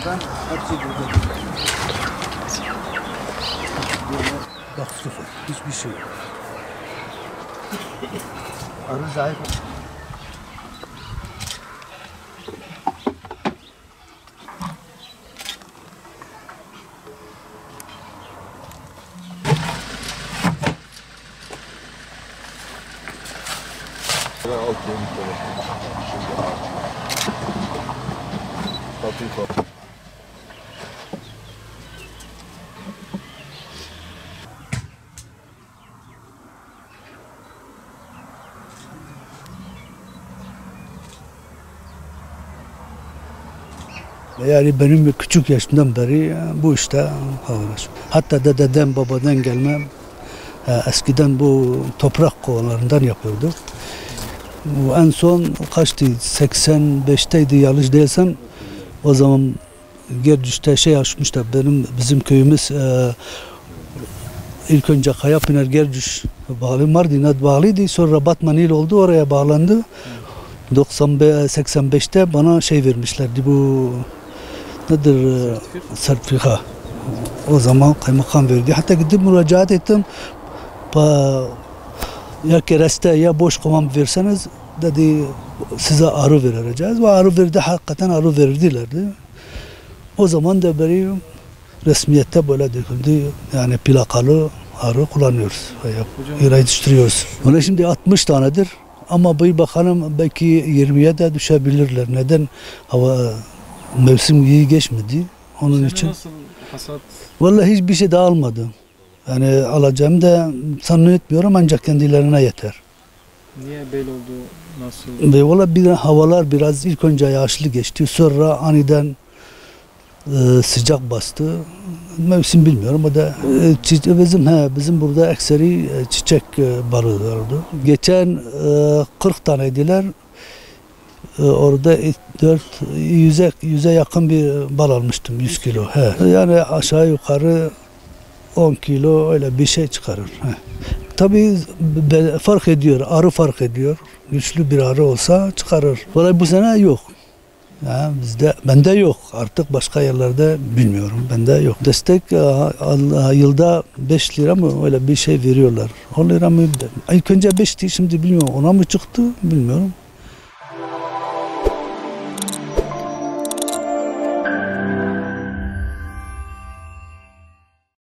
buradan hepsi burada. Bak sıfır. Hiçbir şey yok. Arı zayıf. Yani benim küçük yaşımdan beri bu işte uğraşıyorum. Hatta dedem babadan gelmem. Eskiden bu toprak kovalarından yapıyorduk. Bu en son kaçtı? 85'teydi yanlış değilsem. O zaman Gercüş'te şey açmışlar. Bizim köyümüz ilk önce Kayapınar Gercüş bağlı, Mardin'e bağlıydı. Sonra Batmanil oldu, oraya bağlandı. 85'te bana şey vermişlerdi, bu nedir? Sertifika. O zaman kaymakam verdi. Hatta gidip müracaat ettim. Ya kereste ya boş kovan verseniz dedi, size arı vereceğiz. Ve arı verdi, hakikaten arı verdilerdi. O zaman da beri resmiyette böyle döküldü. Yani plakalı arı kullanıyoruz. Yetiştiriyoruz. Buna şimdi 60 tanedir. Ama bir bakalım belki 20'ye de düşebilirler. Neden? Hava mevsim iyi geçmedi. Onun için. Nasıl hasat? Vallahi hiçbir şey daha almadım. Yani alacağım da zannetmiyorum, ancak kendilerine yeter. Niye böyle oldu? Nasıl? Ve valla havalar biraz ilk önce yağışlı geçti. Sonra aniden sıcak bastı. Mevsim bilmiyorum. O da bizim burada ekseri çiçek balığı vardı. Geçen 40 taneydiler. Orada 100'e yakın bir bal almıştım, 100 kilo. Yani aşağı yukarı 10 kilo öyle bir şey çıkarır. Tabii fark ediyor, arı fark ediyor. Güçlü bir arı olsa çıkarır. Vallahi bu sene yok. Ya bende yok. Artık başka yerlerde bilmiyorum. Bende yok. Destek yılda 5 lira mı öyle bir şey veriyorlar. 10 lira mı? İlk önce 5'ti, şimdi bilmiyorum. Ona mı çıktı bilmiyorum.